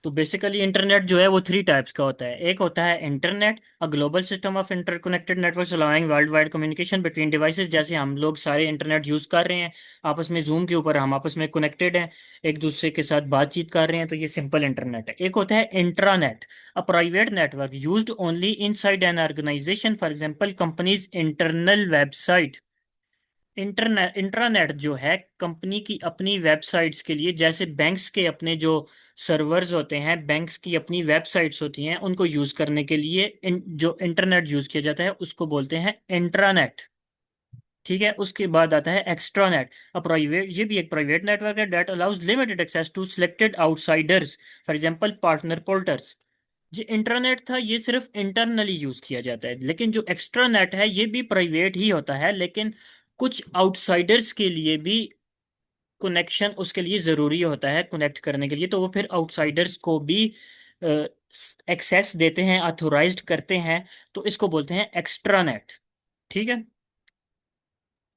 तो basically internet जो है वो थ्री टाइप्स का होता है। एक होता है internet, a global system of interconnected networks allowing world wide communication between devices. जैसे हम लोग सारे इंटरनेट यूज कर रहे हैं, आपस में जूम के ऊपर हम आपस में कनेक्टेड हैं, एक दूसरे के साथ बातचीत कर रहे हैं, तो ये सिंपल इंटरनेट है। एक होता है intranet, a private network used only inside an organisation, for example companies internal website. Internet intranet जो है कंपनी की अपनी वेबसाइट्स के लिए, जैसे बैंक्स के अपने जो सर्वर्स होते हैं, बैंक्स की अपनी वेबसाइट्स होती हैं, उनको यूज करने के लिए जो इंटरनेट यूज किया जाता है उसको बोलते हैं इंट्रानेट। ठीक है, उसके बाद आता है एक्स्ट्रानेट। अब प्राइवेट, ये भी एक प्राइवेट नेटवर्क है, that allows limited access to selected outsiders, for example partner portals. जो इंटरनेट था ये सिर्फ इंटरनली यूज किया जाता है, लेकिन जो एक्स्ट्रा नेट है ये भी प्राइवेट ही होता है, लेकिन कुछ आउटसाइडर्स के लिए भी कनेक्शन उसके लिए जरूरी होता है कनेक्ट करने के लिए, तो वो फिर आउटसाइडर्स को भी एक्सेस देते हैं, ऑथोराइज्ड करते हैं, तो इसको बोलते हैं एक्स्ट्रा नेट। ठीक है,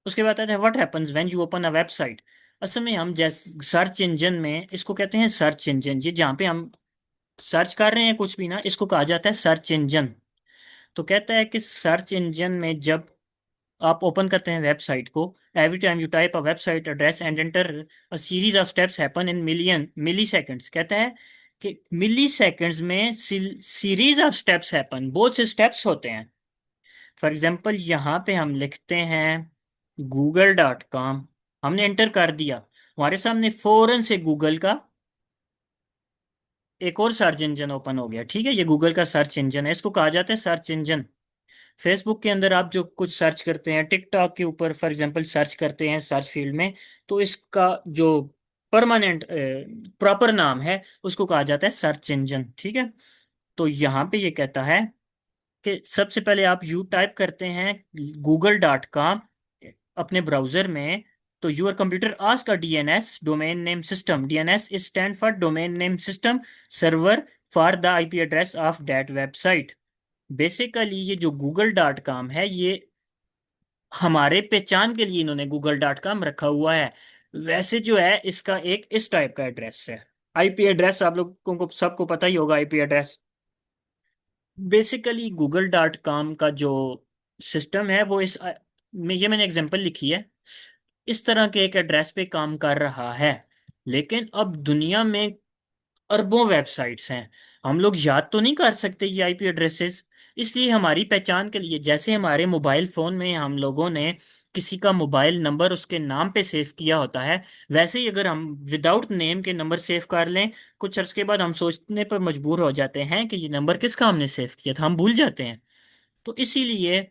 उसके बाद आता है what happens when you open a website. असल में हम जैसे सर्च इंजन में इसको कहते हैं सर्च इंजन, ये जहाँ पे हम सर्च कर रहे हैं कुछ भी ना, इसको कहा जाता है सर्च इंजन। तो कहता है कि सर्च इंजन में जब आप ओपन करते हैं वेबसाइट को, every time you type a website address and enter, a series of steps happen in milliseconds. कहता है कि मिली सेकेंड्स में सीरीज ऑफ स्टेप्स हैपन, बहुत से स्टेप्स होते हैं। फॉर एग्जांपल यहाँ पे हम लिखते हैं google.com, हमने एंटर कर दिया, हमारे सामने फौरन से गूगल का एक और सर्च इंजन ओपन हो गया। ठीक है, ये गूगल का सर्च इंजन है, इसको कहा जाता है सर्च इंजन। फेसबुक के अंदर आप जो कुछ सर्च करते हैं, टिकटॉक के ऊपर फॉर एग्जांपल सर्च करते हैं सर्च फील्ड में, तो इसका जो परमानेंट प्रॉपर नाम है उसको कहा जाता है सर्च इंजन। ठीक है, तो यहाँ पे ये कहता है कि सबसे पहले आप यू टाइप करते हैं google.com अपने ब्राउजर में, तो your computer ask a DNS, domain name system. DNS is stand for domain name system server for the IP address of that website. Basically ये जो google.com है ये हमारे पहचान के लिए इन्होंने google.com रखा हुआ है। वैसे जो है इसका एक इस टाइप का एड्रेस है, आईपी एड्रेस आप लोगों को सबको पता ही होगा आईपी एड्रेस। बेसिकली google.com का जो सिस्टम है वो इस में, ये मैंने एग्जांपल लिखी है, इस तरह के एक एड्रेस पे काम कर रहा है। लेकिन अब दुनिया में अरबों वेबसाइट्स हैं, हम लोग याद तो नहीं कर सकते ये आईपी एड्रेसेस। इसलिए हमारी पहचान के लिए, जैसे हमारे मोबाइल फोन में हम लोगों ने किसी का मोबाइल नंबर उसके नाम पे सेव किया होता है, वैसे ही अगर हम विदाउट नेम के नंबर सेव कर लें, कुछ अर्ज के बाद हम सोचने पर मजबूर हो जाते हैं कि ये नंबर किसका हमने सेव किया था, हम भूल जाते हैं। तो इसीलिए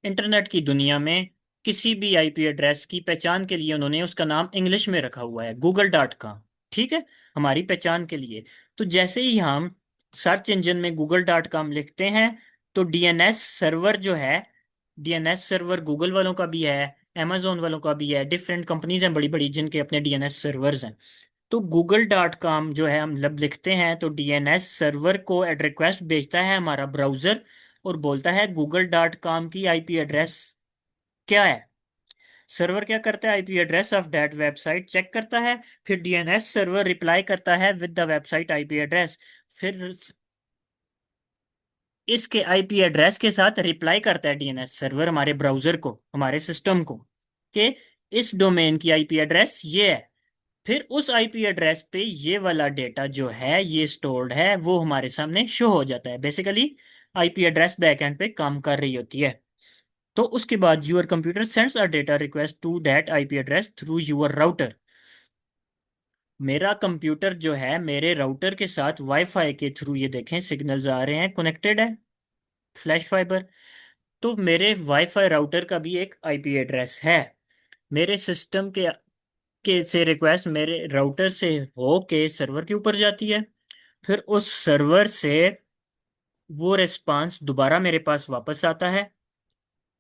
इंटरनेट की दुनिया में किसी भी आईपी एड्रेस की पहचान के लिए उन्होंने उसका नाम इंग्लिश में रखा हुआ है google.com। ठीक है, हमारी पहचान के लिए। तो जैसे ही हम सर्च इंजन में google.com लिखते हैं, तो डीएनएस सर्वर जो है, डीएनएस सर्वर गूगल वालों का भी है, amazon वालों का भी है, डिफरेंट कंपनीज हैं बड़ी बड़ी जिनके अपने डीएनएस सर्वर्स हैं। तो google.com जो है हम जब लिखते हैं तो डीएनएस सर्वर को एड रिक्वेस्ट भेजता है हमारा ब्राउजर, और बोलता है google.com की आईपी एड्रेस क्या है। सर्वर क्या करता है, IP address of that website check करता है, फिर डीएनएस सर्वर रिप्लाई करता है with the website IP address. फिर इसके आईपी एड्रेस के साथ रिप्लाई करता है डीएनएस सर्वर हमारे ब्राउजर को, हमारे सिस्टम को, कि इस डोमेन की आईपी एड्रेस ये है। फिर उस आईपी एड्रेस पे ये वाला डेटा जो है ये स्टोर्ड है, वो हमारे सामने शो हो जाता है। बेसिकली आईपी एड्रेस बैकएंड पे काम कर रही होती है। तो उसके बाद your computer sends a data request to that IP address through your router. मेरा कंप्यूटर जो है मेरे राउटर के साथ वाईफाई के थ्रू, ये देखें सिग्नल्स आ रहे हैं, कनेक्टेड है, फ्लैश फाइबर। तो मेरे वाईफाई राउटर का भी एक आईपी एड्रेस है। मेरे सिस्टम के से रिक्वेस्ट मेरे राउटर से हो के सर्वर के ऊपर जाती है, फिर उस सर्वर से वो रिस्पांस दोबारा मेरे पास वापस आता है,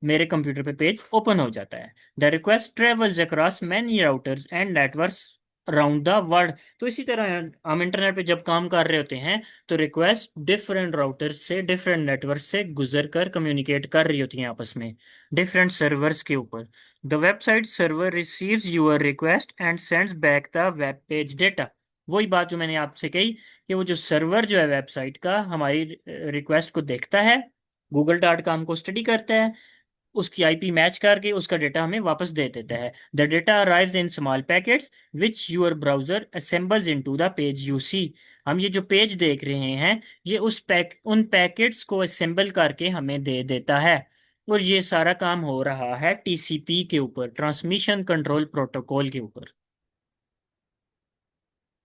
मेरे कंप्यूटर पे पेज ओपन हो जाता है। The request travels across many routers and networks around the world. तो इसी तरह हम इंटरनेट पे जब काम कर रहे होते हैं तो रिक्वेस्ट डिफरेंट राउटर्स से, डिफरेंट नेटवर्क से गुजर कर कम्युनिकेट कर रही होती हैं आपस में, डिफरेंट सर्वर्स के ऊपर। The website server receives your request and sends back the web page data. वही बात जो मैंने आपसे कही कि वो जो सर्वर जो है वेबसाइट का हमारी रिक्वेस्ट को देखता है, google.com को स्टडी करता है, उसकी आईपी मैच करके उसका डेटा हमें वापस दे देता है। The data arrives in small packets which your browser assembles into the page you see. हम ये जो पेज देख रहे हैं, ये उन पैकेट्स को असेंबल करके हमें दे देता है। और ये सारा काम हो रहा है टीसीपी के ऊपर, ट्रांसमिशन कंट्रोल प्रोटोकॉल के ऊपर।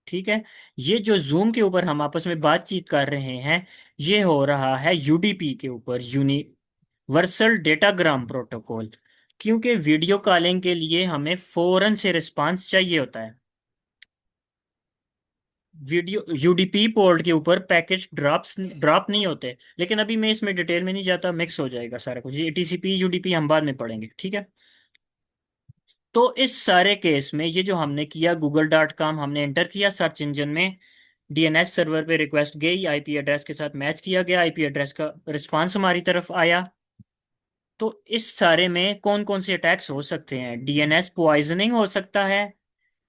ठीक है। ये जो जूम के ऊपर हम आपस में बातचीत कर रहे हैं, ये हो रहा है यूडीपी के ऊपर, यूनिवर्सल डेटाग्राम प्रोटोकॉल। क्योंकि वीडियो कॉलिंग के लिए हमें फौरन से रिस्पांस चाहिए होता है। वीडियो यूडीपी पोर्ट के ऊपर पैकेज ड्रॉप नहीं होते। लेकिन अभी मैं इसमें डिटेल में नहीं जाता, मिक्स हो जाएगा सारा कुछ। ये टीसीपी यूडीपी हम बाद में पढ़ेंगे, ठीक है। तो इस सारे केस में ये जो हमने किया, google.com हमने एंटर किया सर्च इंजन में, डीएनएस सर्वर पे रिक्वेस्ट गई, आईपी एड्रेस के साथ मैच किया गया, आईपी एड्रेस का रिस्पांस हमारी तरफ आया। तो इस सारे में कौन कौन से अटैक्स हो सकते हैं? डीएनएस पॉइजनिंग हो सकता है।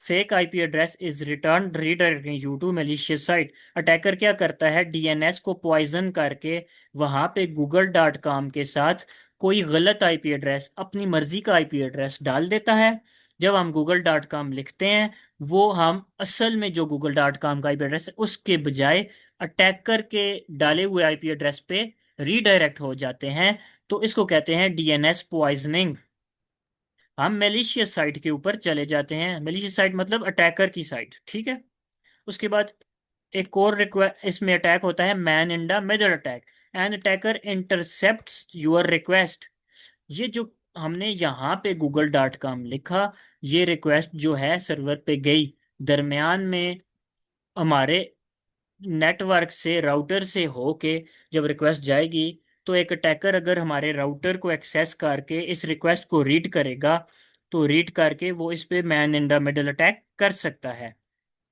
Fake IP address is return redirecting you to malicious site. Attacker क्या करता है, डीएनएस को पॉइजन करके वहां पे google.com के साथ कोई गलत आईपी एड्रेस, अपनी मर्जी का आईपी एड्रेस डाल देता है। जब हम google.com लिखते हैं, वो हम असल में जो google.com का आईपी एड्रेस है उसके बजाय अटैकर के डाले हुए आईपी एड्रेस पे रीडायरेक्ट हो जाते हैं। तो इसको कहते हैं डीएनएस पॉइजनिंग। हम मेलिशियस साइट के ऊपर चले जाते हैं। मेलिशियस साइट मतलब अटैकर की साइट, ठीक है। उसके बाद एक और रिक्वेस्ट इसमें अटैक होता है, man in the middle attack. An attacker intercepts your request. ये जो हमने यहाँ पे google.com लिखा, ये रिक्वेस्ट जो है सर्वर पे गई, दरमियान में हमारे नेटवर्क से, राउटर से होके जब रिक्वेस्ट जाएगी, तो एक अटैकर अगर हमारे राउटर को एक्सेस करके इस रिक्वेस्ट को रीड करेगा, तो रीड करके वो इस पे man in the middle attack कर सकता है।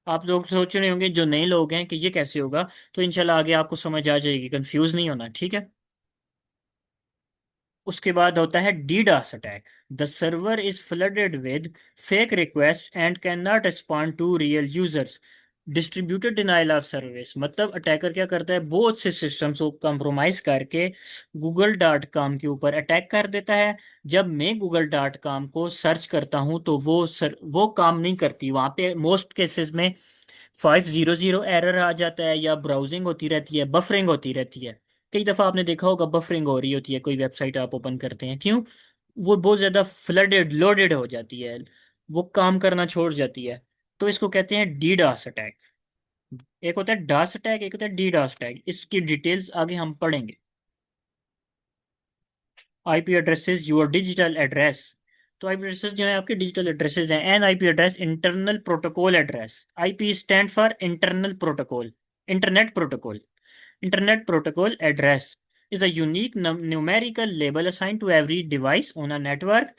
आप लोग सोच रहे होंगे जो नए लोग हैं कि ये कैसे होगा, तो इंशाल्लाह आगे आपको समझ आ जाएगी, कंफ्यूज नहीं होना, ठीक है। उसके बाद होता है DDoS attack. The server is flooded with fake request and can not respond to real users. Distributed denial of service मतलब अटैकर क्या करता है, बहुत से सिस्टम्स को कंप्रोमाइज करके google.com के ऊपर अटैक कर देता है। जब मैं google.com को सर्च करता हूं तो वो काम नहीं करती। वहां पे मोस्ट केसेस में 500 एरर आ जाता है, या ब्राउजिंग होती रहती है, बफरिंग होती रहती है। कई दफ़ा आपने देखा होगा बफरिंग हो रही होती है, कोई वेबसाइट आप ओपन करते हैं, क्यों? वो बहुत ज़्यादा फ्लडेड लोडेड हो जाती है, वो काम करना छोड़ जाती है। तो इसको कहते हैं डीडास अटैक। एक होता है डास अटैक, एक होता है डीडास अटैक। इसकी डिटेल्स आगे हम पढ़ेंगे। IP addresses your digital address. तो आईपी एड्रेसेस जो है आपके डिजिटल एड्रेसेस हैं। N IP address internal protocol address. IP stand for internal protocol, internet protocol. Internet protocol address is a unique numerical label assigned to every device on a network.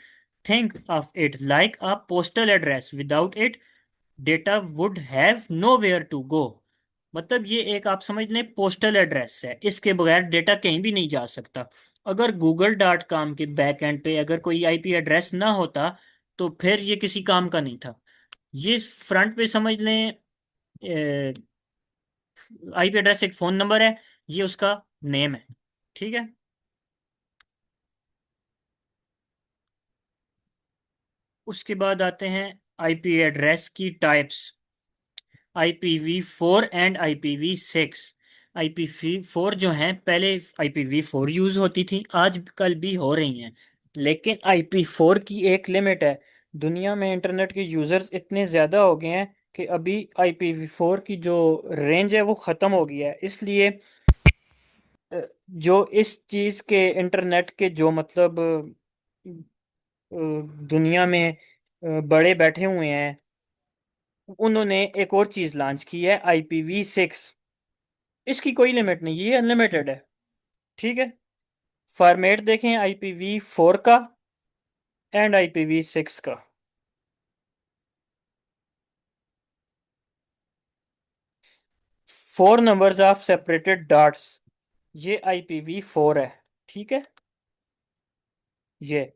Think of it like a postal address. Without it, data would have nowhere to go. मतलब ये एक आप समझ लें postal address है, इसके बगैर data कहीं भी नहीं जा सकता। अगर google.com के बैक एंड पे अगर कोई आईपी एड्रेस ना होता, तो फिर ये किसी काम का नहीं था। ये फ्रंट पे समझ लें, आईपी एड्रेस एक फोन नंबर है, ये उसका नेम है, ठीक है। उसके बाद आते हैं आईपी एड्रेस की types. IPv4 and IPv6। IPv4 जो हैं, पहले IPv4 यूज होती थी, आज कल भी हो रही हैं, लेकिन IP4 की एक लिमिट है। दुनिया में इंटरनेट के यूजर्स इतने ज़्यादा हो गए हैं कि अभी IPv4 की जो रेंज है वो ख़त्म हो गया है। इसलिए जो इस चीज़ के इंटरनेट के जो मतलब दुनिया में बड़े बैठे हुए हैं, उन्होंने एक और चीज़ लॉन्च की है, IPv6। इसकी कोई लिमिट नहीं, ये अनलिमिटेड है, ठीक है। फॉर्मेट देखें IPv4 का एंड IPv6 का। 4 नंबर्स ऑफ सेपरेटेड डॉट्स, ये IPv4 है, ठीक है। ये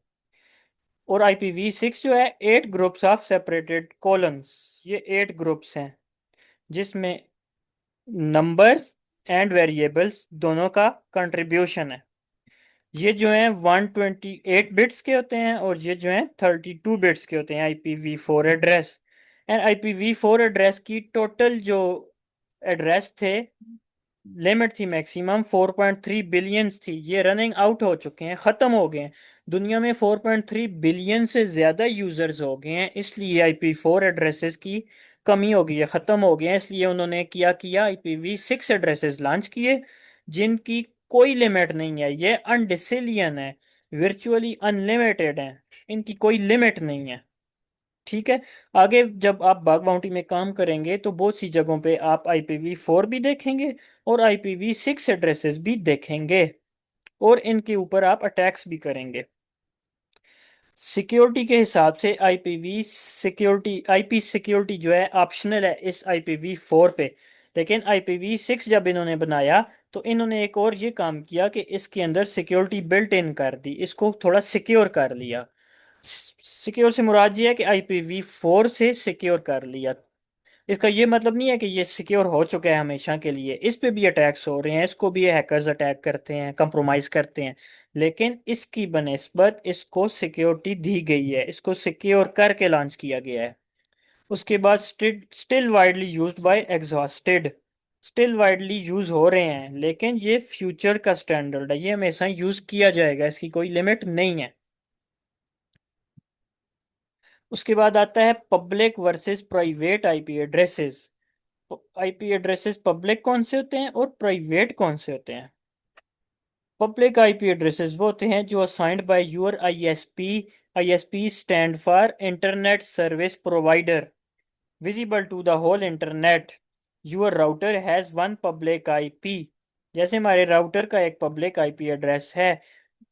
और IPv6 जो है 8 ग्रुप्स ऑफ सेपरेटेड कॉलम्स, ये 8 ग्रुप्स हैं। जिसमें नंबर्स एंड वेरिएबल्स दोनों का कंट्रीब्यूशन है। ये जो है 128 बिट्स के होते हैं और ये जो है 32 बिट्स के होते हैं IPv4 address. And IPv4 address की टोटल जो एड्रेस थे, लिमिट थी मैक्सिमम 4.3 बिलियंस थी, ये रनिंग आउट हो चुके हैं, ख़त्म हो गए हैं। दुनिया में 4.3 बिलियन से ज़्यादा यूज़र्स हो गए हैं, इसलिए IP4 एड्रेसेस की कमी हो गई है, ख़त्म हो गए हैं। इसलिए उन्होंने किया IPv6 एड्रेसेस लॉन्च किए, जिनकी कोई लिमिट नहीं है। ये अनडिसिलियन है, वर्चुअली अनलिमिटेड है, इनकी कोई लिमिट नहीं है। ठीक है। आगे जब आप बाग बाउंटी में काम करेंगे तो बहुत सी जगहों पे आप IPv4 भी देखेंगे और IPv6 एड्रेसेस भी देखेंगे, और इनके ऊपर आप अटैक्स भी करेंगे। सिक्योरिटी के हिसाब से IP सिक्योरिटी जो है ऑप्शनल है इस IPv4 पे। लेकिन IPv6 जब इन्होंने बनाया तो इन्होंने एक और ये काम किया कि इसके अंदर सिक्योरिटी बिल्ट इन कर दी, इसको थोड़ा सिक्योर कर लिया। सिक्योर से मुराद ये है कि IPv4 से सिक्योर कर लिया। इसका ये मतलब नहीं है कि ये सिक्योर हो चुका है हमेशा के लिए, इस पे भी अटैक्स हो रहे हैं, इसको भी हैकर्स अटैक करते हैं, कंप्रोमाइज करते हैं। लेकिन इसकी बनिस्बत इसको सिक्योरिटी दी गई है, इसको सिक्योर करके लॉन्च किया गया है। उसके बाद still widely used by exhausted, still widely use हो रहे हैं, लेकिन ये फ्यूचर का स्टैंडर्ड है, ये हमेशा यूज किया जाएगा, इसकी कोई लिमिट नहीं है। उसके बाद आता है public versus private IP addresses. IP addresses public कौन से होते हैं और प्राइवेट कौन से होते हैं? पब्लिक आईपी एड्रेसेस वो होते हैं जो assigned by your ISP. ISP stand for internet service provider, visible to the whole internet. Your router has one public IP. जैसे हमारे राउटर का एक पब्लिक आईपी एड्रेस है,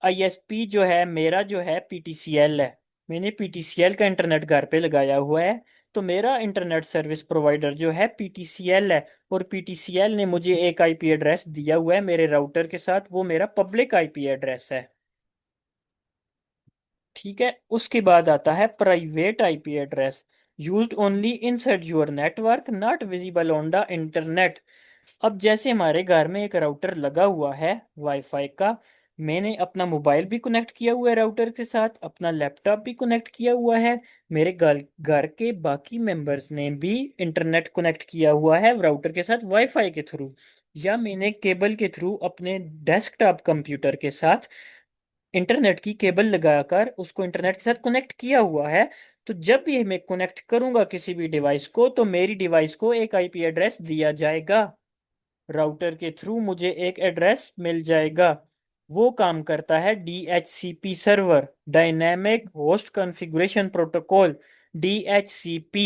आईएसपी जो है मेरा जो है पीटीसीएल है, मैंने पीटीसीएल का इंटरनेट घर पे लगाया हुआ है, तो मेरा इंटरनेट सर्विस प्रोवाइडर जो है पीटीसीएल है। और पीटीसीएल ने मुझे एक आईपी एड्रेस दिया हुआ है मेरे राउटर के साथ, वो मेरा पब्लिक आईपी एड्रेस है। ठीक है। उसके बाद आता है private IP address, used only inside your network, not visible on the internet. अब जैसे हमारे घर में एक राउटर लगा हुआ है वाईफाई का, मैंने अपना मोबाइल भी कनेक्ट किया हुआ है राउटर के साथ, अपना लैपटॉप भी कनेक्ट किया हुआ है, मेरे घर घर के बाकी मेंबर्स ने भी इंटरनेट कनेक्ट किया हुआ है राउटर के साथ वाईफाई के थ्रू, या मैंने केबल के थ्रू अपने डेस्कटॉप कंप्यूटर के साथ इंटरनेट की केबल लगाकर उसको इंटरनेट के साथ कनेक्ट किया हुआ है। तो जब भी मैं कनेक्ट करूंगा किसी भी डिवाइस को, तो मेरी डिवाइस को एक आईपी एड्रेस दिया जाएगा, राउटर के थ्रू मुझे एक एड्रेस मिल जाएगा। वो काम करता है DHCP server, dynamic host configuration protocol, DHCP।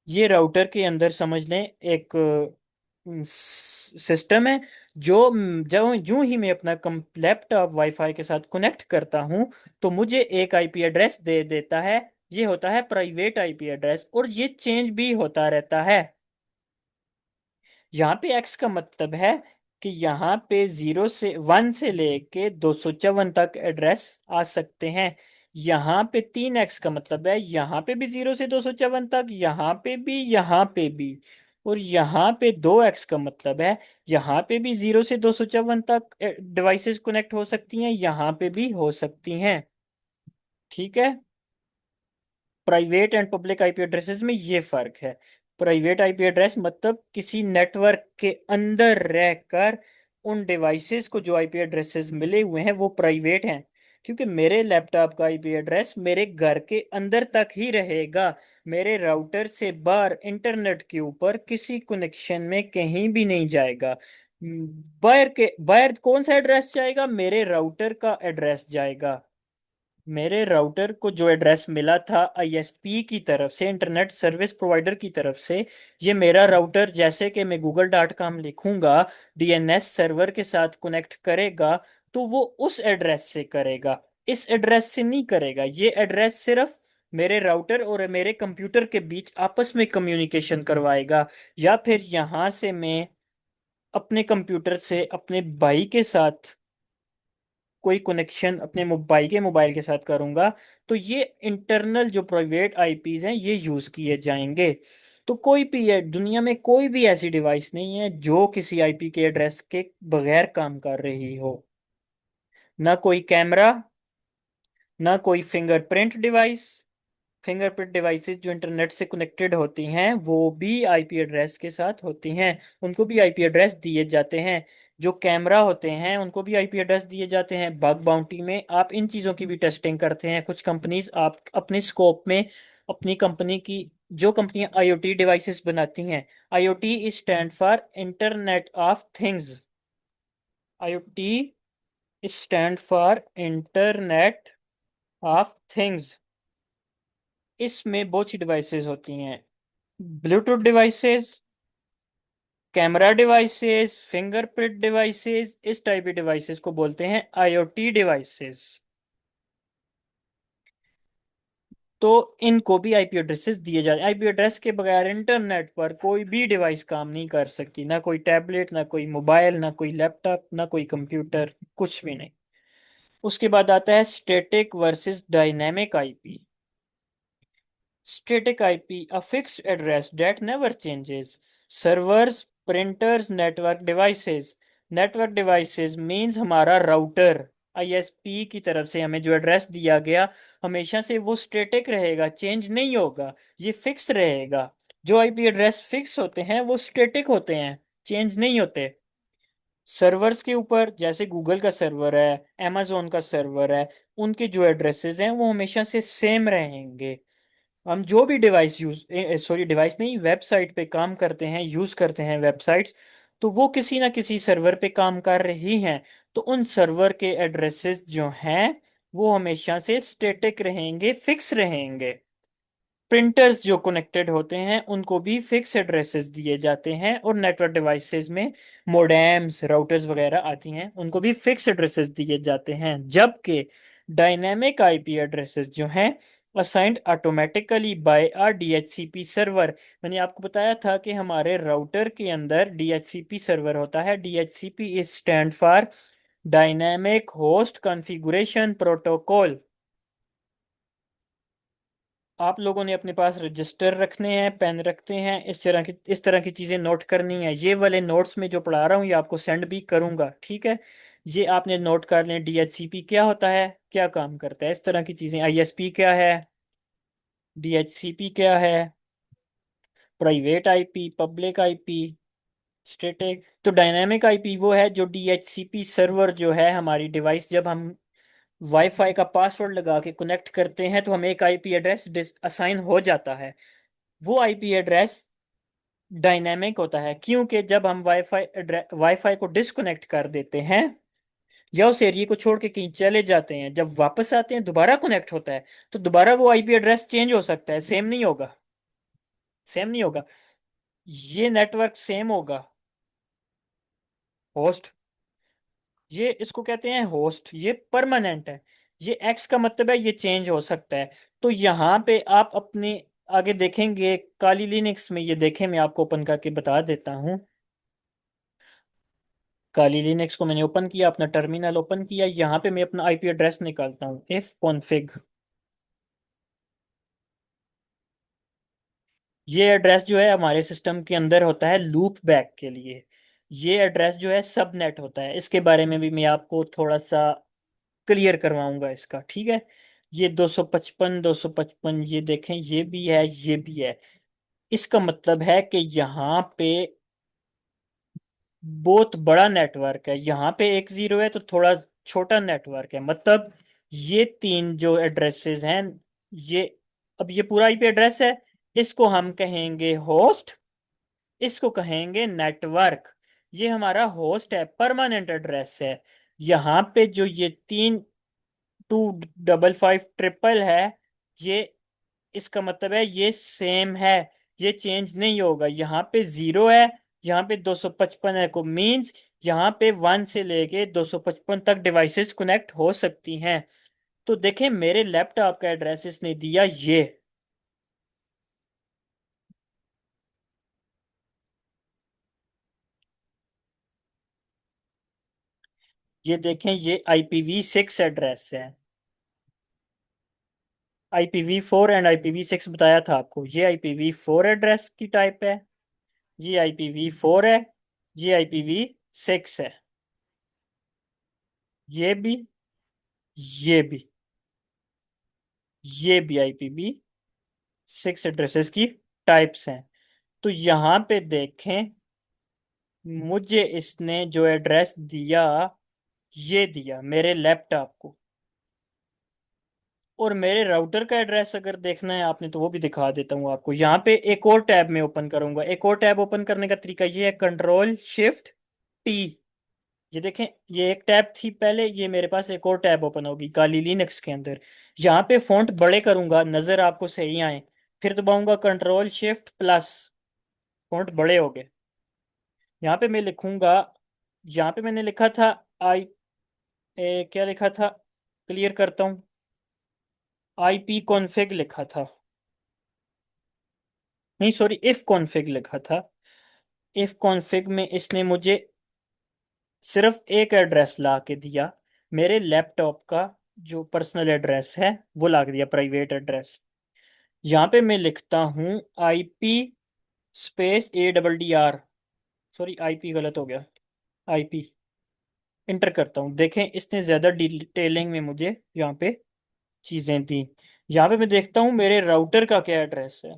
ये राउटर के अंदर समझ लें एक सिस्टम है, जो जब यूं ही मैं अपना लैपटॉप वाईफाई के साथ कनेक्ट करता हूं तो मुझे एक आईपी एड्रेस दे देता है। ये होता है प्राइवेट आईपी एड्रेस, और ये चेंज भी होता रहता है। यहाँ पे एक्स का मतलब है कि यहाँ पे 0 से 1 से लेके 254 तक एड्रेस आ सकते हैं। यहाँ पे 3x का मतलब है यहाँ पे भी 0 से 254 तक, यहाँ पे भी, यहाँ पे भी। और यहाँ पे 2x का मतलब है यहाँ पे भी 0 से 254 तक डिवाइसेस कनेक्ट हो सकती हैं, यहाँ पे भी हो सकती हैं। ठीक है। Private and public IP addresses में ये फर्क है। प्राइवेट आईपी एड्रेस मतलब किसी नेटवर्क के अंदर रहकर उन डिवाइसेस को जो आईपी एड्रेसेस मिले हुए हैं वो प्राइवेट हैं, क्योंकि मेरे लैपटॉप का आईपी एड्रेस मेरे घर के अंदर तक ही रहेगा, मेरे राउटर से बाहर इंटरनेट के ऊपर किसी कनेक्शन में कहीं भी नहीं जाएगा। बाहर कौन सा एड्रेस जाएगा? मेरे राउटर का एड्रेस जाएगा। मेरे राउटर को जो एड्रेस मिला था आईएसपी की तरफ से, इंटरनेट सर्विस प्रोवाइडर की तरफ से, ये मेरा राउटर जैसे कि मैं google.com लिखूंगा, डीएनएस सर्वर के साथ कनेक्ट करेगा, तो वो उस एड्रेस से करेगा, इस एड्रेस से नहीं करेगा। ये एड्रेस सिर्फ मेरे राउटर और मेरे कंप्यूटर के बीच आपस में कम्युनिकेशन करवाएगा, या फिर यहां से मैं अपने कंप्यूटर से अपने भाई के साथ कोई कनेक्शन अपने मोबाइल के साथ करूंगा, तो ये इंटरनल जो प्राइवेट आईपीज हैं ये यूज किए जाएंगे। तो कोई भी है दुनिया में, कोई भी ऐसी डिवाइस नहीं है जो किसी आईपी के एड्रेस के बगैर काम कर रही हो। ना कोई कैमरा, ना कोई फिंगरप्रिंट डिवाइस। फिंगरप्रिंट डिवाइसेस जो इंटरनेट से कनेक्टेड होती हैं वो भी आईपी एड्रेस के साथ होती हैं, उनको भी आईपी एड्रेस दिए जाते हैं। जो कैमरा होते हैं उनको भी आईपी एड्रेस दिए जाते हैं। बग बाउंटी में आप इन चीज़ों की भी टेस्टिंग करते हैं। कुछ कंपनीज आप अपने स्कोप में, अपनी कंपनी की, जो कंपनियां आईओटी डिवाइसेस बनाती हैं, IoT is stand for internet of things. IoT stand for internet of things. इसमें बहुत सी डिवाइसेस होती हैं। Bluetooth devices, camera devices, fingerprint devices, इस टाइप की डिवाइसेस को बोलते हैं आईओटी डिवाइसेस। तो इनको भी आईपी एड्रेसेस दिए जाते हैं। आईपी एड्रेस के बगैर इंटरनेट पर कोई भी डिवाइस काम नहीं कर सकती, ना कोई टैबलेट, ना कोई मोबाइल, ना कोई लैपटॉप, ना कोई कंप्यूटर, कुछ भी नहीं। उसके बाद आता है static versus dynamic IP. Static IP, a fixed address that never changes. Servers, printers, network devices. Network devices means हमारा राउटर, आईएसपी की तरफ से हमें जो एड्रेस दिया गया, हमेशा से वो स्टैटिक रहेगा, चेंज नहीं होगा, ये फिक्स रहेगा। जो आईपी एड्रेस फिक्स होते हैं वो स्टैटिक होते हैं, चेंज नहीं होते। सर्वर्स के ऊपर जैसे गूगल का सर्वर है, amazon का सर्वर है, उनके जो एड्रेसेस हैं वो हमेशा से सेम रहेंगे। हम जो भी डिवाइस यूज, सॉरी डिवाइस नहीं, वेबसाइट पे काम करते हैं, यूज करते हैं वेबसाइट्स, तो वो किसी ना किसी सर्वर पे काम कर रही हैं। तो उन सर्वर के एड्रेसेस जो हैं वो हमेशा से स्टैटिक रहेंगे, फिक्स रहेंगे। प्रिंटर्स जो कनेक्टेड होते हैं उनको भी फिक्स एड्रेसेस दिए जाते हैं, और नेटवर्क डिवाइसेस में मोडेम्स, राउटर्स वगैरह आती हैं, उनको भी फिक्स एड्रेसेस दिए जाते हैं। जबकि डायनेमिक आईपी एड्रेसेस जो हैं असाइंड ऑटोमेटिकली बाय अ डीएचसीपी सर्वर। मैंने आपको बताया था कि हमारे राउटर के अंदर डीएचसीपी सर्वर होता है। DHCP is stand for dynamic host configuration protocol. आप लोगों ने अपने पास रजिस्टर रखने हैं, पेन रखते हैं, इस तरह की चीजें नोट करनी है। ये वाले नोट्स में जो पढ़ा रहा हूँ ये आपको सेंड भी करूंगा, ठीक है। ये आपने नोट कर लें, डीएचसीपी क्या होता है, क्या काम करता है, इस तरह की चीजें। आईएसपी क्या है, डीएचसीपी क्या है, private IP, public IP, static. तो डायनामिक आईपी वो है जो डीएचसीपी सर्वर जो है, हमारी डिवाइस जब हम वाईफाई का पासवर्ड लगा के कनेक्ट करते हैं तो हमें एक आईपी एड्रेस असाइन हो जाता है। वो आईपी एड्रेस डायनेमिक होता है, क्योंकि जब हम वाईफाई को डिस्कनेक्ट कर देते हैं या उस एरिया को छोड़ के कहीं चले जाते हैं, जब वापस आते हैं दोबारा कनेक्ट होता है, तो दोबारा वो आईपी एड्रेस चेंज हो सकता है, सेम नहीं होगा। सेम नहीं होगा। ये नेटवर्क सेम होगा। होस्ट, ये इसको कहते हैं होस्ट, ये परमानेंट है। ये एक्स का मतलब है ये चेंज हो सकता है। तो यहाँ पे आप अपने आगे देखेंगे, काली लिनक्स में ये देखें, मैं आपको ओपन करके बता देता हूँ। काली लिनक्स को मैंने ओपन किया, अपना टर्मिनल ओपन किया, यहाँ पे मैं अपना आईपी एड्रेस निकालता हूँ, इफ कॉन्फिग। ये एड्रेस जो है हमारे सिस्टम के अंदर होता है लूप बैक के लिए। ये एड्रेस जो है सबनेट होता है, इसके बारे में भी मैं आपको थोड़ा सा क्लियर करवाऊंगा इसका, ठीक है। ये 255 255 ये देखें, ये भी है, ये भी है। इसका मतलब है कि यहाँ पे बहुत बड़ा नेटवर्क है, यहाँ पे एक जीरो है तो थोड़ा छोटा नेटवर्क है, मतलब ये तीन जो एड्रेसेस हैं, ये, अब ये पूरा आईपी एड्रेस है, इसको हम कहेंगे होस्ट, इसको कहेंगे नेटवर्क। ये हमारा होस्ट है, परमानेंट एड्रेस है। यहाँ पे जो ये तीन 2555 है, ये, इसका मतलब है ये सेम है, ये चेंज नहीं होगा। यहाँ पे जीरो है, यहाँ पे 255 है, को मीन्स यहाँ पे 1 से लेके 255 तक डिवाइसेस कनेक्ट हो सकती हैं। तो देखें मेरे लैपटॉप का एड्रेस इसने दिया ये देखें, ये IPv6 एड्रेस है। IPv4 एंड IPv6 बताया था आपको। ये IPv4 एड्रेस की टाइप है, ये IPv4 है, ये IPv6 है, ये भी, ये भी, ये भी IPv6 एड्रेसेस की टाइप्स हैं। तो यहाँ पे देखें, मुझे इसने जो एड्रेस दिया, ये दिया मेरे लैपटॉप को। और मेरे राउटर का एड्रेस अगर देखना है आपने तो वो भी दिखा देता हूँ आपको। यहाँ पे एक और टैब में ओपन करूंगा। एक और टैब ओपन करने का तरीका ये है, Ctrl+Shift+T। ये देखें, ये एक टैब थी पहले, ये मेरे पास एक और टैब ओपन होगी गाली लिनक्स के अंदर। यहाँ पे फॉन्ट बड़े करूंगा, नजर आपको सही आए, फिर दबाऊंगा Ctrl+Shift+, फॉन्ट बड़े हो गए। यहाँ पे मैं लिखूंगा, यहाँ पे मैंने लिखा था आई क्या लिखा था, क्लियर करता हूँ, IP कॉन्फ़िग लिखा था, नहीं सॉरी, इफ कॉन्फ़िग लिखा था। इफ कॉन्फ़िग में इसने मुझे सिर्फ एक एड्रेस ला के दिया, मेरे लैपटॉप का जो पर्सनल एड्रेस है वो ला के दिया, प्राइवेट एड्रेस। यहाँ पे मैं लिखता हूँ IP space ADDR, sorry IP गलत हो गया, IP इंटर करता हूँ। देखें, इसने ज्यादा डिटेलिंग में मुझे यहाँ पे चीजें दी। यहाँ पे मैं देखता हूँ मेरे राउटर का क्या एड्रेस है।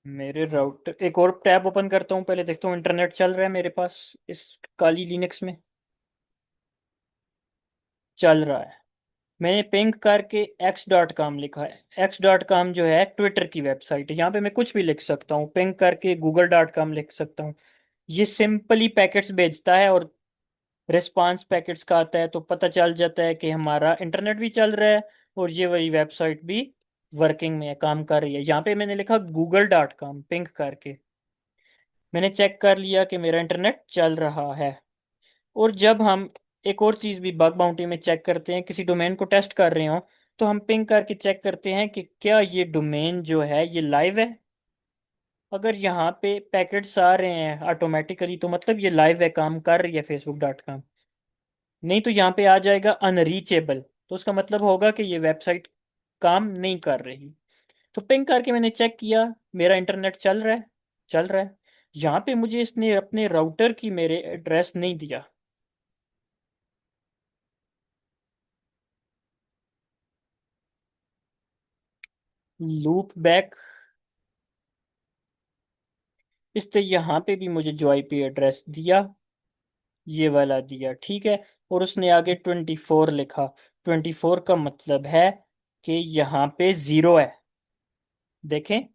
मेरे राउटर, एक और टैब ओपन करता हूँ, पहले देखता हूँ इंटरनेट चल रहा है मेरे पास इस काली लिनक्स में। चल रहा है। मैंने पिंग करके x.com लिखा है। x.com जो है ट्विटर की वेबसाइट है, यहाँ पे मैं कुछ भी लिख सकता हूँ, पिंग करके google.com लिख सकता हूँ। ये सिंपली पैकेट्स भेजता है और रिस्पांस पैकेट्स का आता है, तो पता चल जाता है कि हमारा इंटरनेट भी चल रहा है और ये वाली वेबसाइट भी वर्किंग में है, काम कर रही है। यहाँ पे मैंने लिखा google.com पिंग करके, मैंने चेक कर लिया कि मेरा इंटरनेट चल रहा है। और जब हम एक और चीज़ भी बग बाउंटी में चेक करते हैं, किसी डोमेन को टेस्ट कर रहे हो, तो हम पिंग करके चेक करते हैं कि क्या ये डोमेन जो है ये लाइव है। अगर यहाँ पे पैकेट्स आ रहे हैं ऑटोमेटिकली तो मतलब ये लाइव है, काम कर रही है facebook.com। नहीं तो यहाँ पे आ जाएगा अनरीचेबल, तो उसका मतलब होगा कि ये वेबसाइट काम नहीं कर रही। तो पिंग करके मैंने चेक किया, मेरा इंटरनेट चल रहा है, चल रहा है। यहाँ पे मुझे इसने अपने राउटर की मेरे एड्रेस नहीं दिया। लूप बैक, इसने यहाँ पे भी मुझे जो IP एड्रेस दिया, ये वाला दिया, ठीक है। और उसने आगे 24 लिखा। 24 का मतलब है कि यहाँ पे जीरो है। देखें,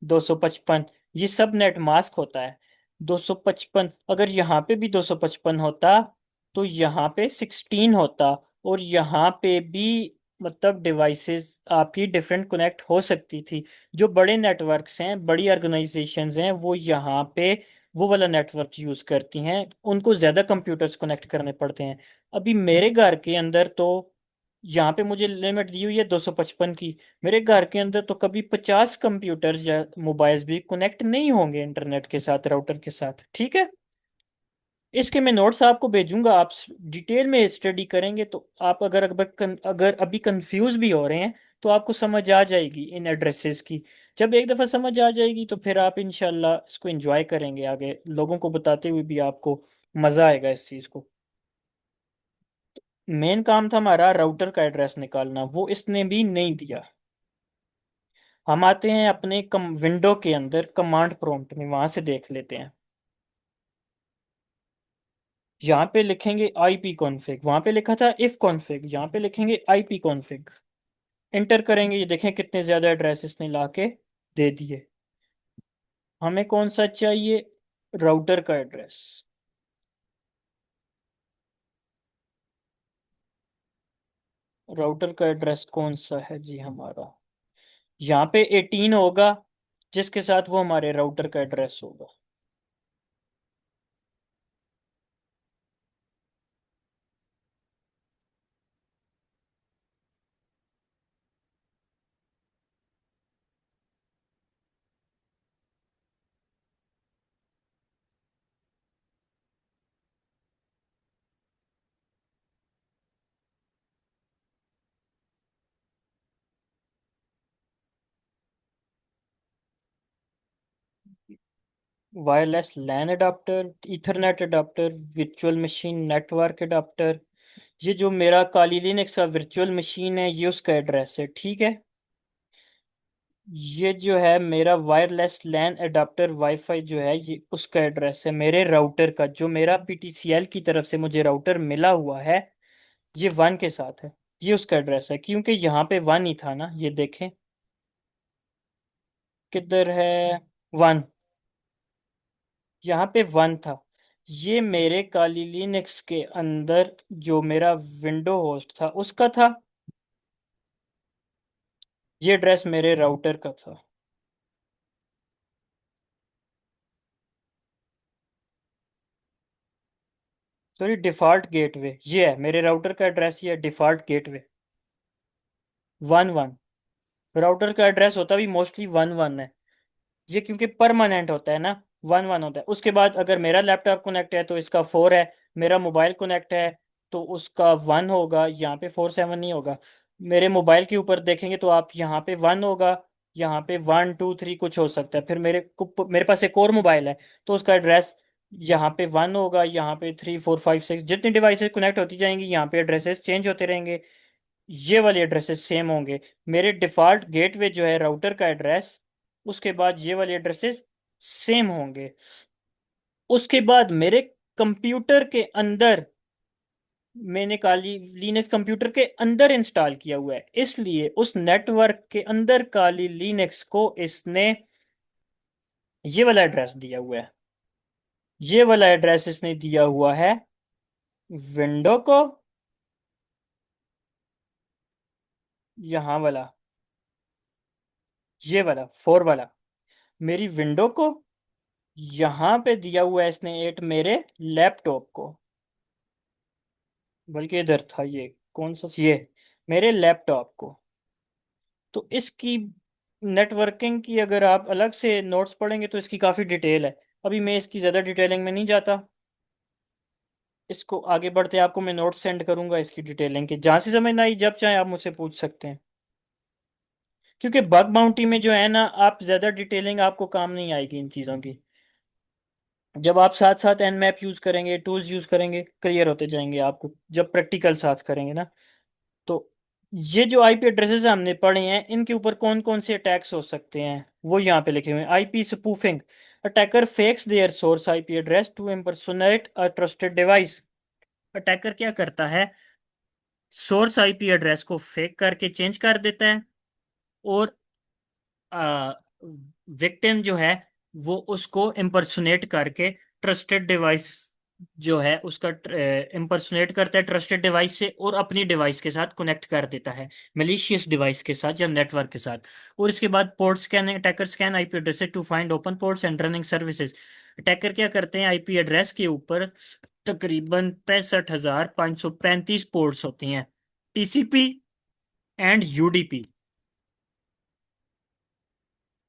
255, ये सब नेट मास्क होता है। 255, अगर यहाँ पे भी 255 होता तो यहाँ पे 16 होता। और यहाँ पे भी मतलब डिवाइसेस आपकी डिफरेंट कनेक्ट हो सकती थी। जो बड़े नेटवर्क्स हैं, बड़ी ऑर्गेनाइजेशंस हैं, वो यहाँ पे वो वाला नेटवर्क यूज करती हैं, उनको ज्यादा कंप्यूटर्स कनेक्ट करने पड़ते हैं। अभी मेरे घर के अंदर तो यहाँ पे मुझे लिमिट दी हुई है 255 की। मेरे घर के अंदर तो कभी 50 कंप्यूटर्स या मोबाइल्स भी कनेक्ट नहीं होंगे इंटरनेट के साथ, राउटर के साथ, ठीक है। इसके मैं नोट्स आपको भेजूंगा, आप डिटेल में स्टडी करेंगे तो आप अगर अभी कंफ्यूज भी हो रहे हैं तो आपको समझ आ जाएगी इन एड्रेसेस की। जब एक दफ़ा समझ आ जाएगी तो फिर आप इंशाल्लाह इसको एंजॉय करेंगे, आगे लोगों को बताते हुए भी आपको मज़ा आएगा इस चीज़ को। मेन काम था हमारा राउटर का एड्रेस निकालना, वो इसने भी नहीं दिया। हम आते हैं अपने कम विंडो के अंदर कमांड प्रॉम्प्ट में, वहां से देख लेते हैं। यहाँ पे लिखेंगे IP कॉन्फ़िग, वहां पे लिखा था इफ कॉन्फ़िग, यहाँ पे लिखेंगे IP कॉन्फ़िग, इंटर करेंगे। ये देखें कितने ज्यादा एड्रेस इसने ला के दे दिए। हमें कौन सा चाहिए, राउटर का एड्रेस। राउटर का एड्रेस कौन सा है जी हमारा, यहाँ पे 18 होगा, जिसके साथ वो हमारे राउटर का एड्रेस होगा। Wireless LAN adapter, ethernet adapter, virtual machine network adapter. ये जो मेरा काली लिनक्स का वर्चुअल मशीन है ये उसका एड्रेस है, ठीक है। ये जो है मेरा वायरलेस लैन अडाप्टर वाईफाई जो है ये उसका एड्रेस है मेरे राउटर का, जो मेरा पीटीसीएल की तरफ से मुझे राउटर मिला हुआ है, ये वन के साथ है। ये उसका एड्रेस है क्योंकि यहाँ पे वन ही था ना, ये देखें किधर है, वन, यहाँ पे वन था। ये मेरे काली लिनक्स के अंदर जो मेरा विंडो होस्ट था उसका था। ये एड्रेस मेरे राउटर का था। सॉरी, डिफॉल्ट गेटवे ये है मेरे राउटर का एड्रेस, ये है default gateway, one one. Router का एड्रेस होता भी मोस्टली वन वन है। ये क्योंकि परमानेंट होता है ना, वन वन होता है। उसके बाद अगर मेरा लैपटॉप कनेक्ट है तो इसका फोर है, मेरा मोबाइल कनेक्ट है तो उसका वन होगा, यहाँ पे फोर सेवन नहीं होगा। मेरे मोबाइल के ऊपर देखेंगे तो आप यहाँ पे वन होगा, यहाँ पे वन टू थ्री कुछ हो सकता है। फिर मेरे पास एक और मोबाइल है तो उसका एड्रेस यहाँ पे वन होगा, यहाँ पे थ्री फोर फाइव सिक्स, जितनी डिवाइसेस कनेक्ट होती जाएंगी यहाँ पे एड्रेसेस चेंज होते रहेंगे। ये वाले एड्रेसेस सेम होंगे। मेरे डिफॉल्ट गेटवे जो है राउटर का एड्रेस, उसके बाद ये वाले एड्रेसेस सेम होंगे। उसके बाद मेरे कंप्यूटर के अंदर, मैंने काली लिनक्स कंप्यूटर के अंदर इंस्टॉल किया हुआ है, इसलिए उस नेटवर्क के अंदर काली लिनक्स को इसने ये वाला एड्रेस दिया हुआ है। ये वाला एड्रेस इसने दिया हुआ है विंडो को, यहाँ वाला, ये वाला फोर वाला मेरी विंडो को, यहाँ पे दिया हुआ है इसने एट मेरे लैपटॉप को, बल्कि इधर था ये, कौन सा ये, मेरे लैपटॉप को। तो इसकी नेटवर्किंग की अगर आप अलग से नोट्स पढ़ेंगे तो इसकी काफ़ी डिटेल है। अभी मैं इसकी ज़्यादा डिटेलिंग में नहीं जाता। इसको आगे बढ़ते आपको मैं नोट्स सेंड करूंगा इसकी डिटेलिंग के, जहाँ से समझ ना आई जब चाहे आप मुझसे पूछ सकते हैं। क्योंकि बग बाउंटी में जो है ना, आप ज़्यादा डिटेलिंग आपको काम नहीं आएगी इन चीज़ों की। जब आप साथ साथ एन मैप यूज़ करेंगे, टूल्स यूज़ करेंगे, क्लियर होते जाएंगे आपको जब प्रैक्टिकल साथ करेंगे ना। तो ये जो आईपी एड्रेसेस हमने पढ़े हैं इनके ऊपर कौन कौन से अटैक्स हो सकते हैं वो यहाँ पे लिखे हुए हैं। IP spoofing, attacker fakes their source IP address to impersonate a trusted device. Attacker क्या करता है, सोर्स आईपी एड्रेस को फेक करके चेंज कर देता है, और विक्टिम जो है वो उसको इम्पर्सोनेट करके ट्रस्टेड डिवाइस जो है उसका इम्पर्सोनेट करता है ट्रस्टेड डिवाइस से, और अपनी डिवाइस के साथ कनेक्ट कर देता है, मलिशियस डिवाइस के साथ या नेटवर्क के साथ। और इसके बाद port scanning, attacker scan IP address to find open ports and running services. Attacker क्या करते हैं, आईपी एड्रेस के ऊपर तकरीबन 65,535 पोर्ट्स होती हैं, TCP and UDP.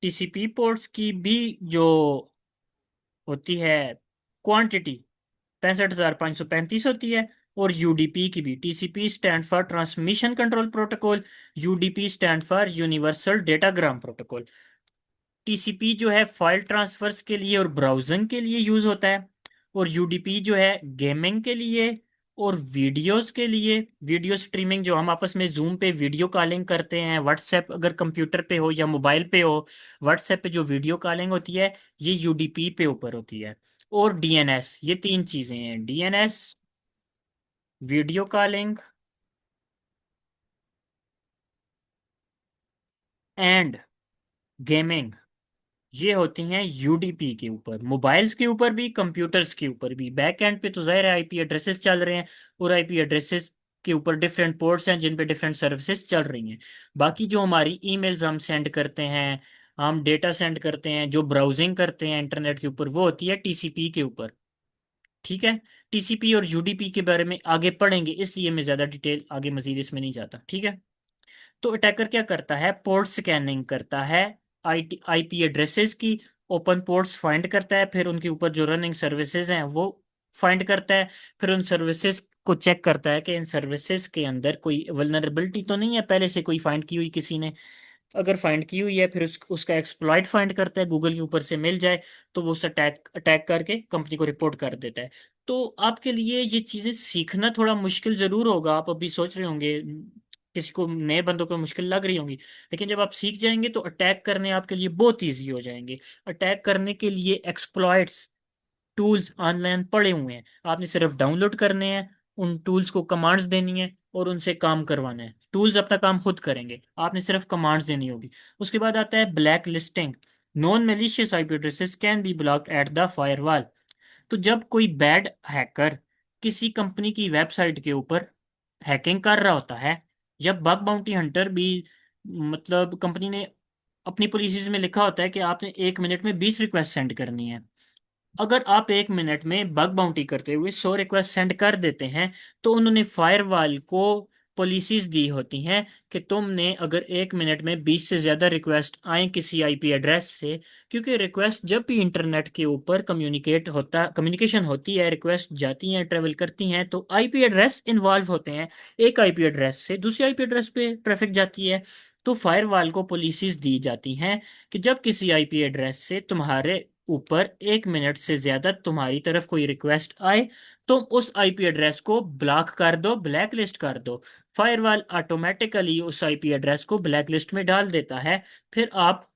TCP ports की भी जो होती है क्वांटिटी 65,535 होती है, और यूडीपी की भी। TCP stand for transmission control protocol, UDP stand for universal datagram protocol. TCP जो है फाइल ट्रांसफर्स के लिए और ब्राउजिंग के लिए यूज होता है, और यूडीपी जो है गेमिंग के लिए और वीडियोस के लिए, वीडियो स्ट्रीमिंग, जो हम आपस में जूम पे वीडियो कॉलिंग करते हैं, व्हाट्सएप अगर कंप्यूटर पे हो या मोबाइल पे हो, व्हाट्सएप पे जो वीडियो कॉलिंग होती है ये यूडीपी पे ऊपर होती है। और डीएनएस, ये तीन चीजें हैं, DNS, video calling and gaming, ये होती हैं यूडीपी के ऊपर। मोबाइल्स के ऊपर भी, कंप्यूटर्स के ऊपर भी। बैक एंड पे तो जाहिर है आईपी एड्रेसेस चल रहे हैं, और आईपी एड्रेसेस के ऊपर डिफरेंट पोर्ट्स हैं जिन पे डिफरेंट सर्विसेज चल रही हैं। बाकी जो हमारी ईमेल्स हम सेंड करते हैं, हम डेटा सेंड करते हैं, जो ब्राउजिंग करते हैं इंटरनेट के ऊपर, वो होती है टीसीपी के ऊपर। ठीक है। टीसीपी और यूडीपी के बारे में आगे पढ़ेंगे, इसलिए मैं ज़्यादा डिटेल आगे मजीद इसमें नहीं जाता, ठीक है। तो अटैकर क्या करता है, पोर्ट स्कैनिंग करता है आईपी एड्रेसेस की, ओपन पोर्ट्स फाइंड करता है, फिर उनके ऊपर जो रनिंग सर्विसेज हैं वो फाइंड करता है, फिर उन सर्विसेज को चेक करता है कि इन सर्विसेज के अंदर कोई वल्नरेबिलिटी तो नहीं है पहले से कोई फाइंड की हुई किसी ने। अगर फाइंड की हुई है, फिर उसका एक्सप्लॉइट फाइंड करता है, गूगल के ऊपर से मिल जाए तो वो उस अटैक अटैक करके कंपनी को रिपोर्ट कर देता है। तो आपके लिए ये चीज़ें सीखना थोड़ा मुश्किल ज़रूर होगा। आप अभी सोच रहे होंगे, किसी को, नए बंदों को मुश्किल लग रही होंगी, लेकिन जब आप सीख जाएंगे तो अटैक करने आपके लिए बहुत ईजी हो जाएंगे। अटैक करने के लिए एक्सप्लॉइट्स टूल्स ऑनलाइन पड़े हुए हैं, आपने सिर्फ डाउनलोड करने हैं, उन टूल्स को कमांड्स देनी है और उनसे काम करवाना है। टूल्स अपना काम खुद करेंगे, आपने सिर्फ कमांड्स देनी होगी। उसके बाद आता है black listing. Non malicious IP addresses can be blocked at the firewall. तो जब कोई बैड हैकर किसी कंपनी की वेबसाइट के ऊपर हैकिंग कर रहा होता है, या बग बाउंटी हंटर भी, मतलब कंपनी ने अपनी पॉलिसीज में लिखा होता है कि आपने 1 मिनट में 20 रिक्वेस्ट सेंड करनी है। अगर आप 1 मिनट में बग बाउंटी करते हुए 100 रिक्वेस्ट सेंड कर देते हैं, तो उन्होंने फायरवॉल को पॉलिसीज दी होती हैं कि तुमने अगर 1 मिनट में 20 से ज़्यादा रिक्वेस्ट आए किसी आईपी एड्रेस से, क्योंकि रिक्वेस्ट जब भी इंटरनेट के ऊपर कम्युनिकेशन होती है, रिक्वेस्ट जाती हैं, ट्रेवल करती हैं, तो आईपी एड्रेस इन्वॉल्व होते हैं। एक आईपी एड्रेस से दूसरी आईपी एड्रेस पे ट्रैफिक जाती है। तो फायरवॉल को पॉलिसीज दी जाती हैं कि जब किसी आईपी एड्रेस से तुम्हारे ऊपर 1 मिनट से ज्यादा तुम्हारी तरफ कोई रिक्वेस्ट आए, तो उस आईपी एड्रेस को ब्लॉक कर दो, ब्लैक लिस्ट कर दो। फायरवॉल ऑटोमेटिकली उस आईपी एड्रेस को ब्लैक लिस्ट में डाल देता है। फिर आप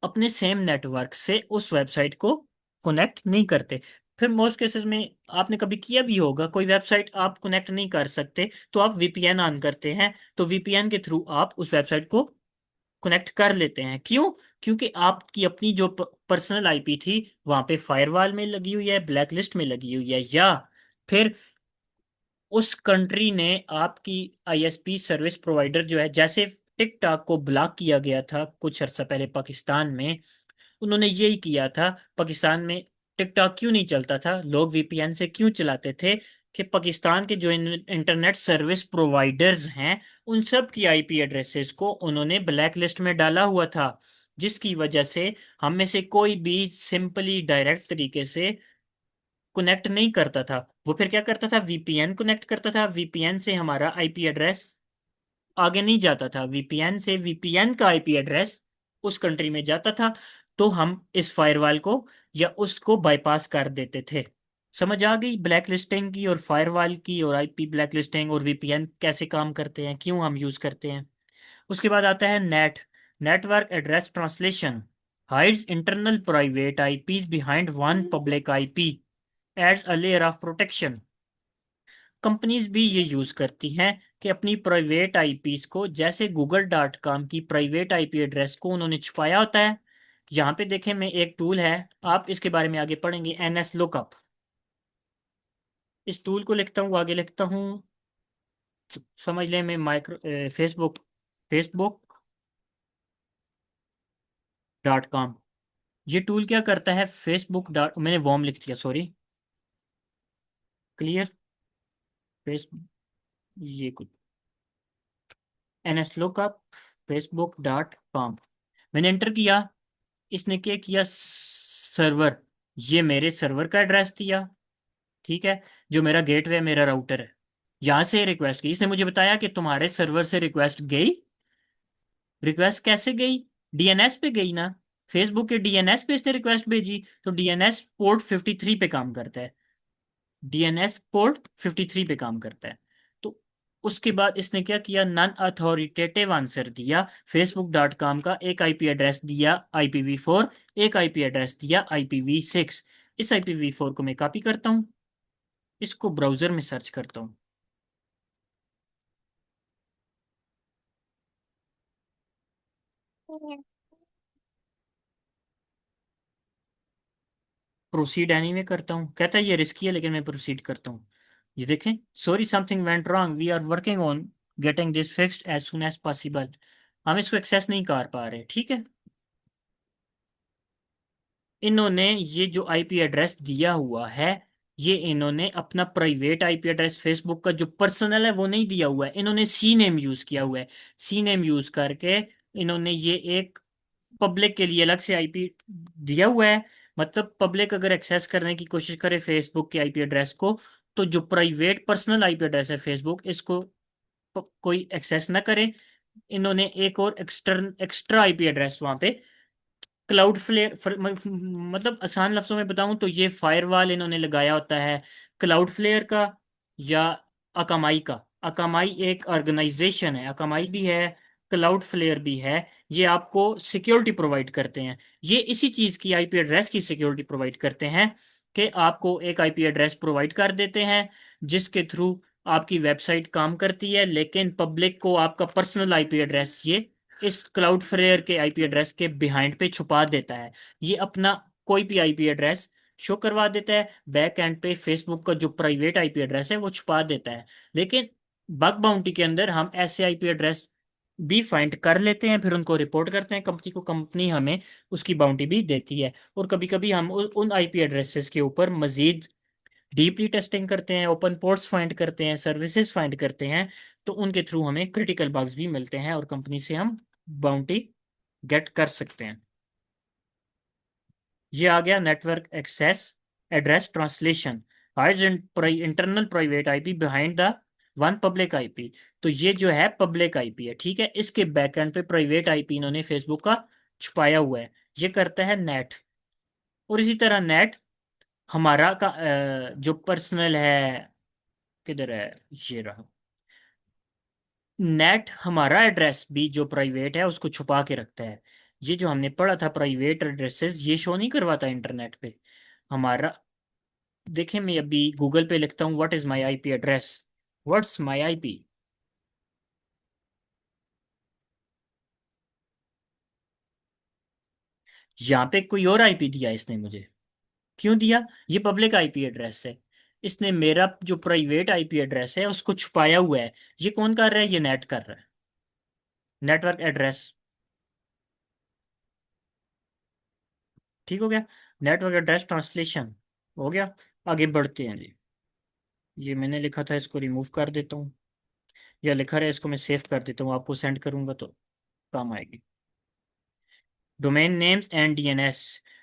अपने सेम नेटवर्क से उस वेबसाइट को कनेक्ट नहीं करते। फिर मोस्ट केसेस में आपने कभी किया भी होगा, कोई वेबसाइट आप कनेक्ट नहीं कर सकते तो आप वीपीएन ऑन करते हैं, तो वीपीएन के थ्रू आप उस वेबसाइट को कनेक्ट कर लेते हैं। क्यों? क्योंकि आपकी अपनी जो पर्सनल आईपी थी वहां पे फायरवॉल में लगी हुई है, ब्लैक लिस्ट में लगी हुई है, या फिर उस कंट्री ने आपकी आईएसपी सर्विस प्रोवाइडर जो है, जैसे टिकटॉक को ब्लॉक किया गया था कुछ अर्सा पहले पाकिस्तान में, उन्होंने यही किया था। पाकिस्तान में टिकटॉक क्यों नहीं चलता था, लोग वीपीएन से क्यों चलाते थे? कि पाकिस्तान के जो इंटरनेट सर्विस प्रोवाइडर्स हैं, उन सब की आईपी एड्रेसेस को उन्होंने ब्लैक लिस्ट में डाला हुआ था, जिसकी वजह से हम में से कोई भी सिंपली डायरेक्ट तरीके से कनेक्ट नहीं करता था। वो फिर क्या करता था, वीपीएन कनेक्ट करता था, वीपीएन से हमारा आईपी एड्रेस आगे नहीं जाता था, वीपीएन से वीपीएन का आईपी एड्रेस उस कंट्री में जाता था, तो हम इस फायरवॉल को या उसको बाईपास कर देते थे। समझ आ गई ब्लैक लिस्टिंग की और फायरवॉल की, और आईपी ब्लैक लिस्टिंग और वीपीएन कैसे काम करते हैं, क्यों हम यूज करते हैं। उसके बाद आता है network address translation. Hides internal private IPs behind one public IP, adds a layer of protection. Companies भी ये यूज करती हैं कि अपनी प्राइवेट आईपीस को, जैसे google.com की प्राइवेट आईपी एड्रेस को उन्होंने छुपाया होता है। यहाँ पे देखें, मैं एक टूल है, आप इसके बारे में आगे पढ़ेंगे, एनएस लुकअप। इस टूल को लिखता हूँ, आगे लिखता हूँ, समझ लें मैं माइक्रो फेसबुक facebook.com। ये टूल क्या करता है, फेसबुक डॉट, मैंने वॉम लिख दिया, सॉरी, क्लियर, फेस, ये कुछ, एनएस लुकअप facebook.com। मैंने एंटर किया, इसने क्या किया, सर्वर, ये मेरे सर्वर का एड्रेस दिया, ठीक है, जो मेरा गेटवे, मेरा राउटर है, यहां से रिक्वेस्ट की। इसने मुझे बताया कि तुम्हारे सर्वर से रिक्वेस्ट गई। रिक्वेस्ट कैसे गई? डीएनएस पे गई ना, फेसबुक के डीएनएस पे इसने रिक्वेस्ट भेजी, तो डीएनएस पोर्ट 53 पे काम करता है, डीएनएस पोर्ट 53 पे काम करता है। तो उसके बाद इसने क्या किया, नॉन अथॉरिटेटिव आंसर दिया, facebook.com का एक आईपी एड्रेस दिया IPv4, एक आईपी एड्रेस दिया IPv6। इस IPv4 को मैं कॉपी करता हूँ, इसको ब्राउजर में सर्च करता हूँ। प्रोसीड एनी में करता हूँ, कहता है ये रिस्की है, लेकिन मैं प्रोसीड करता हूँ। ये देखें, sorry something went wrong, we are working on getting this fixed as soon as possible. हम इसको एक्सेस नहीं कर पा रहे, ठीक है। इन्होंने ये जो आईपी एड्रेस दिया हुआ है, ये इन्होंने अपना प्राइवेट आईपी एड्रेस, फेसबुक का जो पर्सनल है वो नहीं दिया हुआ है, इन्होंने सी नेम यूज किया हुआ है। सी नेम यूज करके इन्होंने ये एक पब्लिक के लिए अलग से आईपी दिया हुआ है। मतलब पब्लिक अगर एक्सेस करने की कोशिश करे फेसबुक के आईपी एड्रेस को, तो जो प्राइवेट पर्सनल आईपी एड्रेस है फेसबुक, इसको कोई एक्सेस ना करे। इन्होंने एक और एक्स्ट्रा आईपी एड्रेस वहां पे क्लाउड फ्लेयर मतलब आसान लफ्जों में बताऊं तो ये फायरवॉल इन्होंने लगाया होता है क्लाउड फ्लेयर का या अकामाई का। अकामाई एक ऑर्गेनाइजेशन है, अकामाई भी है, क्लाउड फ्लेयर भी है। ये आपको सिक्योरिटी प्रोवाइड करते हैं। ये इसी चीज की आईपी एड्रेस की सिक्योरिटी प्रोवाइड करते हैं कि आपको एक आईपी एड्रेस प्रोवाइड कर देते हैं जिसके थ्रू आपकी वेबसाइट काम करती है, लेकिन पब्लिक को आपका पर्सनल आईपी एड्रेस ये इस क्लाउड फ्लेयर के आईपी एड्रेस के बिहाइंड पे छुपा देता है। ये अपना कोई भी आईपी एड्रेस शो करवा देता है, बैक एंड पे फेसबुक का जो प्राइवेट आईपी एड्रेस है वो छुपा देता है। लेकिन बग बाउंटी के अंदर हम ऐसे आईपी एड्रेस भी फाइंड कर लेते हैं, फिर उनको रिपोर्ट करते हैं कंपनी को, कंपनी हमें उसकी बाउंटी भी देती है। और कभी कभी हम उन आईपी एड्रेसेस के ऊपर मजीद डीपली टेस्टिंग करते हैं, ओपन पोर्ट्स फाइंड करते हैं, सर्विसेज फाइंड करते हैं, तो उनके थ्रू हमें क्रिटिकल बग्स भी मिलते हैं और कंपनी से हम बाउंटी गेट कर सकते हैं। ये आ गया network access address translation, hides internal private IP behind the one public IP. तो ये जो है पब्लिक आईपी है, ठीक है, इसके बैकएंड पे प्राइवेट आईपी इन्होंने फेसबुक का छुपाया हुआ है। ये करता है नेट। और इसी तरह नेट हमारा का जो पर्सनल है, किधर है, ये रहा। नेट हमारा एड्रेस भी जो प्राइवेट है उसको छुपा के रखता है। ये जो हमने पढ़ा था प्राइवेट एड्रेसेस ये शो नहीं करवाता इंटरनेट पे हमारा। देखें, मैं अभी गूगल पे लिखता हूँ what is my IP address, what's my IP. यहाँ पे कोई और आईपी दिया इसने मुझे। क्यों दिया? ये पब्लिक आईपी एड्रेस है। इसने मेरा जो प्राइवेट आईपी एड्रेस है उसको छुपाया हुआ है। ये कौन कर रहा है? ये नेट कर रहा है। Network address. ठीक हो गया। नेटवर्क एड्रेस ट्रांसलेशन हो गया। आगे बढ़ते हैं जी। ये मैंने लिखा था, इसको रिमूव कर देता हूँ, या लिखा रहा है इसको मैं सेव कर देता हूँ, आपको सेंड करूंगा तो काम आएगी। Domain names and DNS.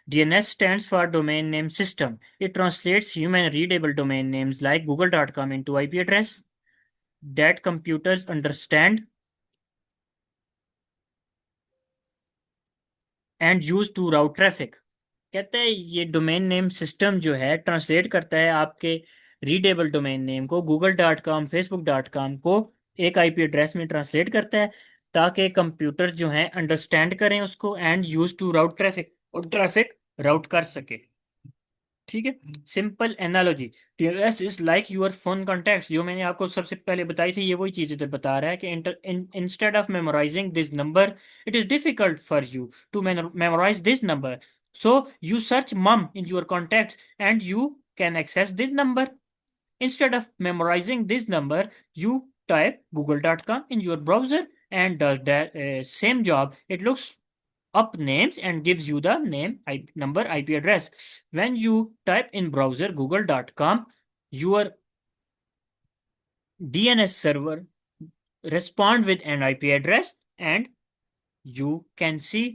DNS stands for Domain Name System. It translates human readable domain names like google.com into IP address that computers understand and use to route traffic. कहते हैं ये डोमेन नेम सिस्टम जो है translate करता है आपके readable domain name को, google.com facebook.com को एक आईपी एड्रेस में ट्रांसलेट करता है ताकि कंप्यूटर जो है अंडरस्टैंड करें उसको and use to route traffic, और ट्रैफिक राउट कर सके। ठीक है। Simple analogy, TLS is like your phone contacts, जो मैंने आपको सबसे पहले बताई थी, ये वही चीज इधर बता रहा है कि instead of memorising this number it is difficult for you to memorise this number, so you search mom in your contacts and you can access this number. Instead of memorizing this number, you type google.com in your browser and does that same job. It looks up names and gives you the name, number, IP address. When you type in browser google.com, your DNS server respond with an IP address and you can see